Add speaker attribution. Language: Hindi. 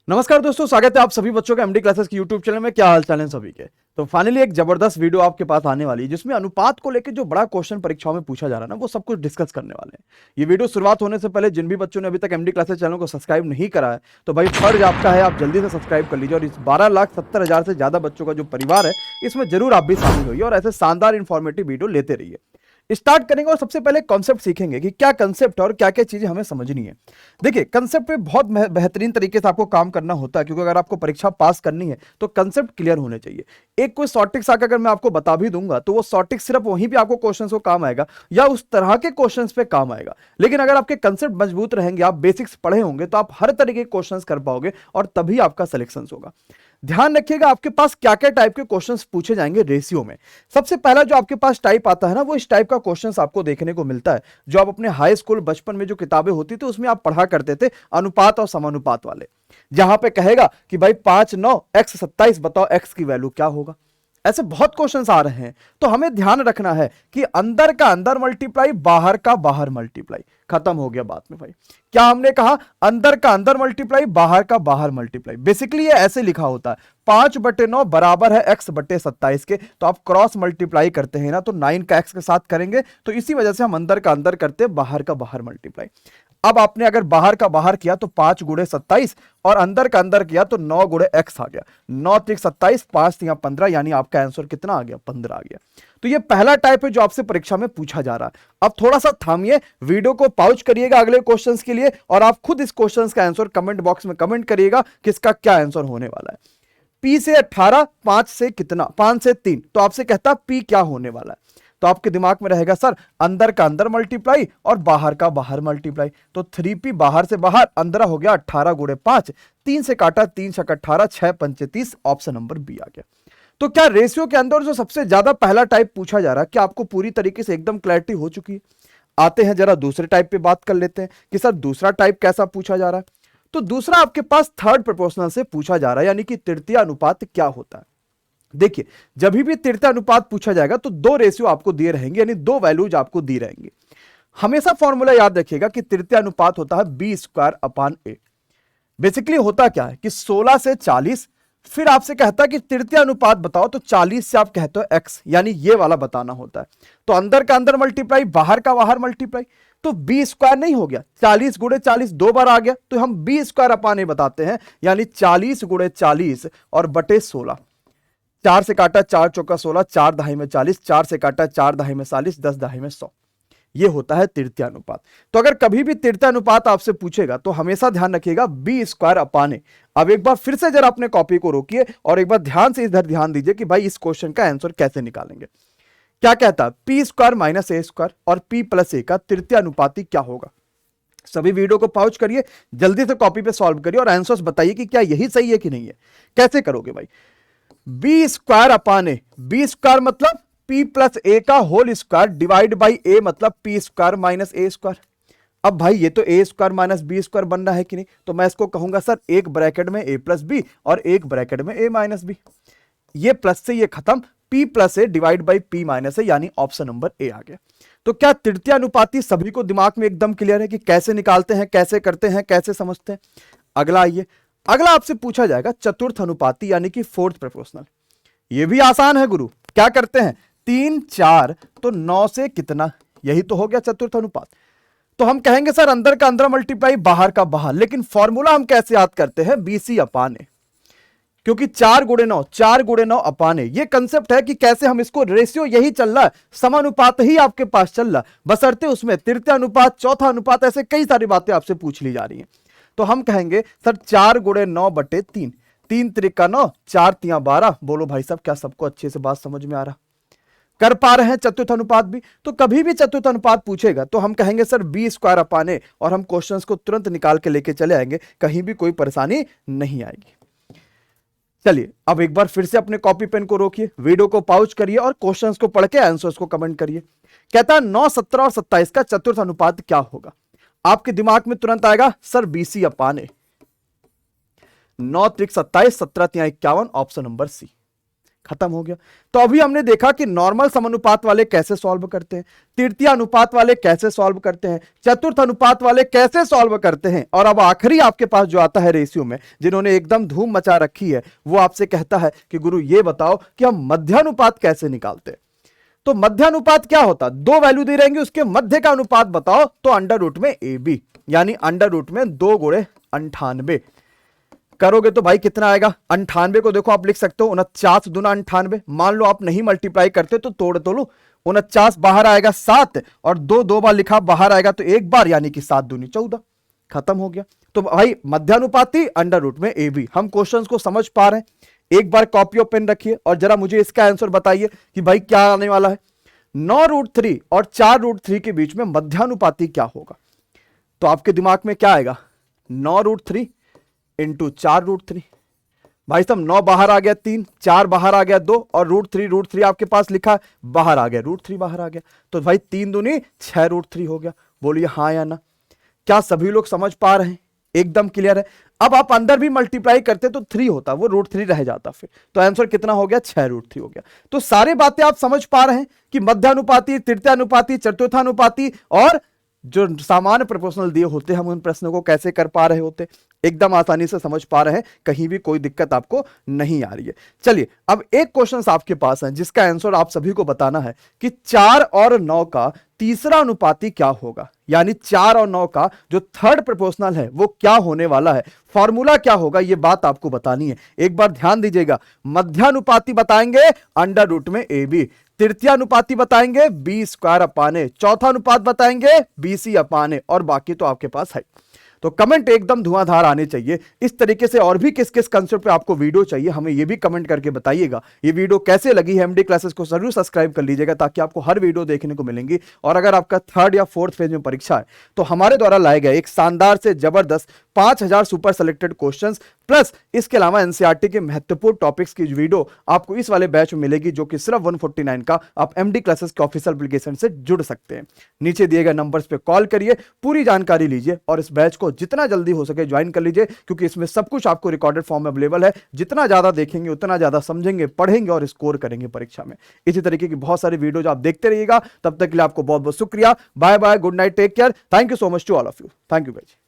Speaker 1: नमस्कार दोस्तों, स्वागत है आप सभी बच्चों का एमडी क्लासेस की यूट्यूब चैनल में। क्या हाल चाल है सभी के। तो फाइनली एक जबरदस्त वीडियो आपके पास आने वाली है जिसमें अनुपात को लेकर जो बड़ा क्वेश्चन परीक्षाओं में पूछा जा रहा है ना, वो सब कुछ डिस्कस करने वाले हैं। ये वीडियो शुरुआत होने से पहले जिन भी बच्चों ने अभी तक एमडी क्लासेस चैनल को सब्सक्राइब नहीं करा है तो भाई फर्ज आपका है, आप जल्दी से सब्सक्राइब कर लीजिए। और इस 12,70,000 से ज्यादा बच्चों का जो परिवार है इसमें जरूर आप भी शामिल होइए और ऐसे शानदार इंफॉर्मेटिव वीडियो लेते रहिए। स्टार्ट करेंगे और सबसे पहले कॉन्सेप्ट सीखेंगे कि क्या कॉन्सेप्ट और क्या क्या चीजें हमें समझनी है। देखिए, कॉन्सेप्ट पे बहुत बेहतरीन तरीके से आपको काम करना होता है, क्योंकि अगर आपको परीक्षा पास करनी है तो कॉन्सेप्ट क्लियर होने चाहिए। एक कोई शॉर्ट ट्रिक्स आकर अगर मैं आपको बता भी दूंगा तो वो शॉर्ट ट्रिक्स सिर्फ वहीं पे आपको क्वेश्चंस को काम आएगा या उस तरह के क्वेश्चंस पे काम आएगा। लेकिन अगर आपके कॉन्सेप्ट मजबूत रहेंगे, आप बेसिक्स पढ़े होंगे, तो आप हर तरीके के क्वेश्चंस कर पाओगे और तभी आपका सिलेक्शन होगा। ध्यान रखिएगा आपके पास क्या क्या टाइप के क्वेश्चंस पूछे जाएंगे रेशियो में। सबसे पहला जो आपके पास टाइप आता है ना, वो इस टाइप का क्वेश्चंस आपको देखने को मिलता है जो आप अपने हाई स्कूल बचपन में जो किताबें होती थी उसमें आप पढ़ा करते थे, अनुपात और समानुपात वाले। जहां पे कहेगा कि भाई 5 9 x 27, बताओ x की वैल्यू क्या होगा। ऐसे बहुत क्वेश्चंस आ रहे हैं, तो हमें ध्यान रखना है कि अंदर का अंदर मल्टीप्लाई, बाहर का बाहर मल्टीप्लाई। खत्म हो गया बात में भाई। क्या हमने कहा? अंदर का अंदर मल्टीप्लाई, बाहर का बाहर मल्टीप्लाई। बेसिकली ये ऐसे लिखा होता है, 5/9 बराबर है x/27 के। तो आप क्रॉस मल्टीप्लाई करते हैं ना, तो 9 का x के साथ करेंगे, तो इसी वजह से हम अंदर का अंदर करते हैं, बाहर का बाहर मल्टीप्लाई। अब आपने अगर बाहर का बाहर किया तो 5 गुणे 27 और अंदर का अंदर किया तो 9 गुणे x आ गया। 9 3 27, 5 3 15, यानी आपका आंसर कितना आ गया? 15 आ गया। तो ये पहला टाइप है जो आपसे परीक्षा में पूछा जा रहा है। अब थोड़ा सा थामिए, वीडियो को पॉज करिएगा अगले क्वेश्चंस के लिए और आप खुद इस क्वेश्चंस का आंसर कमेंट बॉक्स में कमेंट करिएगा कि इसका क्या आंसर होने वाला है। P से 18, 5 से कितना? 5 से 3, तो आपसे कहता P क्या होने वाला है। तो आपके दिमाग में रहेगा सर अंदर का अंदर मल्टीप्लाई और बाहर का बाहर मल्टीप्लाई। तो 3P बाहर से बाहर, अंदर हो गया 18 गुणे 5, 3 से काटा, 3 छक 18, 6 पंचे 30, ऑप्शन नंबर बी आ गया। तो क्या रेशियो के अंदर जो सबसे ज्यादा पहला टाइप पूछा जा रहा है, क्या आपको पूरी तरीके से एकदम क्लैरिटी हो चुकी है? आते हैं जरा दूसरे टाइप पे बात कर लेते हैं कि सर दूसरा टाइप कैसा पूछा जा रहा है। तो दूसरा आपके पास थर्ड प्रोपोर्शनल से पूछा जा रहा है, यानी कि तृतीय अनुपात क्या होता है। देखिए, जब भी तृतीय अनुपात पूछा जाएगा तो दो रेशियो आपको दिए रहेंगे, यानी दो वैल्यूज आपको दी रहेंगी। हमेशा फॉर्मूला याद रखिएगा कि तृतीय अनुपात होता है b²/a। बेसिकली होता क्या है कि 16 से 40, फिर आपसे कहता है कि तृतीय अनुपात बताओ, तो 40 से आप कहते हो x, यानी ये वाला बताना होता है। तो अंदर का अंदर मल्टीप्लाई, बाहर का बाहर मल्टीप्लाई। तो b² नहीं हो गया, 40 गुणे 40 दो बार आ गया, तो हम b²/a बताते हैं, यानी 40 गुणे 40 और बटे 16। 4 से काटा 4 चौका 16, 4 दहाई में 40, 4 से काटा 4 दहाई में 40, 10 दहाई में 100। ये होता है तृतीय अनुपात। तो अगर कभी भी तृतीय अनुपात आपसे पूछेगा तो हमेशा ध्यान रखिएगा b²/a। अब एक बार फिर से जरा अपने कॉपी को रोकिए और एक बार ध्यान से इधर ध्यान दीजिए कि भाई इस क्वेश्चन का आंसर कैसे निकालेंगे। क्या कहता है? p² - a² और p+a का तृतीय अनुपाती क्या होगा। सभी वीडियो को पॉज करिए, जल्दी से कॉपी पे सॉल्व करिए और आंसर्स बताइए कि क्या यही सही है कि नहीं है। कैसे करोगे भाई? b²/a, b² मतलब p+a का whole square divide by a मतलब p² - a²। अब भाई ये तो a² - b² बनना है कि नहीं, तो मैं इसको कहूंगा सर एक ब्रैकेट में a+b और एक ब्रैकेट में a - b। ये प्लस से ये खत्म, p+a divide by p - a, यानी ऑप्शन नंबर ए आ गया। तो क्या तृतीय अनुपाती सभी को दिमाग में एकदम क्लियर है कि कैसे निकालते हैं, कैसे करते हैं, कैसे समझते हैं? अगला आइए, अगला आपसे पूछा जाएगा चतुर्थ अनुपाती, यानी कि फोर्थ प्रोपोर्शनल। ये भी आसान है गुरु। क्या करते हैं? 3 4 तो 9 से कितना, यही तो हो गया चतुर्थ अनुपात। तो हम कहेंगे सर अंदर का अंदर मल्टीप्लाई, बाहर का बाहर। लेकिन फॉर्मूला हम कैसे याद करते हैं? BC/a, क्योंकि 4 गुणे 9, 4 गुणे 9 अपाने। ये कंसेप्ट है कि कैसे हम इसको, रेशियो यही चल रहा है, समानुपात ही आपके पास चल रहा, बशर्ते उसमें तृतीय अनुपात, चौथा अनुपात, ऐसे कई सारी बातें आपसे पूछ ली जा रही हैं। तो हम कहेंगे सर 4 गुणे 9 बटे 3, 3 त्रिका 9, 4 तिया 12। बोलो भाई साहब, क्या सबको अच्छे से बात समझ में आ रहा? कर पा रहे हैं चतुर्थ अनुपात भी? तो कभी भी चतुर्थ अनुपात पूछेगा तो हम कहेंगे सर b²/a और हम क्वेश्चंस को तुरंत निकाल के लेके चले आएंगे, कहीं भी कोई परेशानी नहीं आएगी। चलिए अब एक बार फिर से अपने कॉपी पेन को रोकिए, वीडियो को पॉज करिए और क्वेश्चंस को पढ़ के आंसर्स को कमेंट करिए। कहता है 9 17 और 27 का चतुर्थ अनुपात क्या होगा। आपके दिमाग में तुरंत आएगा sir BC/a। 9 3 27, 17 3 51, option number C. खत्म हो गया। तो अभी हमने देखा कि नॉर्मल समानुपात वाले कैसे सॉल्व करते हैं, तृतीय अनुपात वाले कैसे सॉल्व करते हैं, चतुर्थ अनुपात वाले कैसे सॉल्व करते हैं, और अब आखिरी आपके पास जो आता है रेशियो में, जिन्होंने एकदम धूम मचा रखी है, वो आपसे कहता है कि गुरु ये बताओ कि हम मध्यानुपात कैसे निकालते हैं। तो मध्यानुपात क्या होता, दो वैल्यू दे रहेंगे, उसके मध्य का अनुपात बताओ, तो अंडर रूट में ए बी, यानी अंडर रूट में 2 गुणे 98 करोगे तो भाई कितना आएगा। 98 को देखो आप लिख सकते हो 49 दूना 98। मान लो आप नहीं मल्टीप्लाई करते तो तोड़ तो लो, 49 बाहर आएगा 7, और 2 बार लिखा बाहर आएगा तो एक बार, यानी कि 7 दूनी 14। खत्म हो गया। तो भाई मध्यानुपाती अंडर रूट में ए बी। हम क्वेश्चंस को समझ पा रहे हैं। एक बार कॉपी और पेन रखिए और जरा मुझे इसका आंसर बताइए कि भाई क्या आने वाला है। 9√3 और 4√3 के बीच में मध्यानुपाती क्या होगा। तो आपके दिमाग में क्या आएगा, 9√3 इंटू 4√3। भाई साहब 9 बाहर आ गया 3, 4 बाहर आ गया 2, और √3 आपके पास लिखा बाहर आ गया, √3 बाहर आ गया। तो भाई 3 दूनी 6√3 हो गया। बोलिए हाँ या ना। क्या सभी लोग समझ पा रहे हैं, एकदम क्लियर है। अब आप अंदर भी मल्टीप्लाई करते तो 3 होता, वो √3 रह जाता फिर। तो आंसर कितना हो गया, 6√3 हो गया। तो सारे बातें आप समझ पा रहे हैं कि मध्यानुपाती, तृतीयानुपाती, चतुर्थानुपाती और जो सामान्य प्रोपोर्शनल दिए होते हैं, हम उन प्रश्नों को कैसे कर पा रहे होते, एकदम आसानी से समझ पा रहे हैं, कहीं भी कोई दिक्कत आपको नहीं आ रही है। चलिए अब एक क्वेश्चन आपके पास है जिसका आंसर आप सभी को बताना है कि 4 और 9 का तीसरा अनुपाती क्या होगा, यानी 4 और 9 का जो थर्ड प्रोपोर्शनल है वो क्या होने वाला है, फॉर्मूला क्या होगा, ये बात आपको बतानी है। एक बार ध्यान दीजिएगा, मध्यानुपाती बताएंगे अंडर रूट में ए बी, तृतीय अनुपाती बताएंगे बी स्क्वायर अपाने, चौथा अनुपात बताएंगे बीसी अपाने, और बाकी तो आपके पास है। तो कमेंट एकदम धुआंधार आने चाहिए। इस तरीके से और भी किस किस कंसेप्ट पे आपको वीडियो चाहिए, हमें ये भी कमेंट करके बताइएगा। ये वीडियो कैसे लगी है, एमडी क्लासेस को जरूर सब्सक्राइब कर लीजिएगा ताकि आपको हर वीडियो देखने को मिलेंगी। और अगर आपका 3rd या 4th फेज में परीक्षा है तो हमारे द्वारा लाए गए एक शानदार से जबरदस्त 5000 सुपर सेलेक्टेड क्वेश्चंस प्लस इसके अलावा एनसीईआरटी के महत्वपूर्ण टॉपिक्स की वीडियो आपको इस वाले बैच में मिलेगी, जो कि सिर्फ 149 का आप एमडी क्लासेस के ऑफिशियल एप्लीकेशन से जुड़ सकते हैं। नीचे दिए गए नंबर्स पे कॉल करिए, पूरी जानकारी लीजिए और इस बैच को जितना जल्दी हो सके ज्वाइन कर लीजिए, क्योंकि इसमें सब कुछ आपको रिकॉर्डेड फॉर्म में अवेलेबल है। जितना ज्यादा देखेंगे उतना ज्यादा समझेंगे, पढ़ेंगे और स्कोर करेंगे परीक्षा में। इसी तरीके की बहुत सारी वीडियो आप देखते रहिएगा। तब तक के लिए आपको बहुत बहुत शुक्रिया। Bye bye, good night, take care, thank you so much to all of you. Thank you भाई।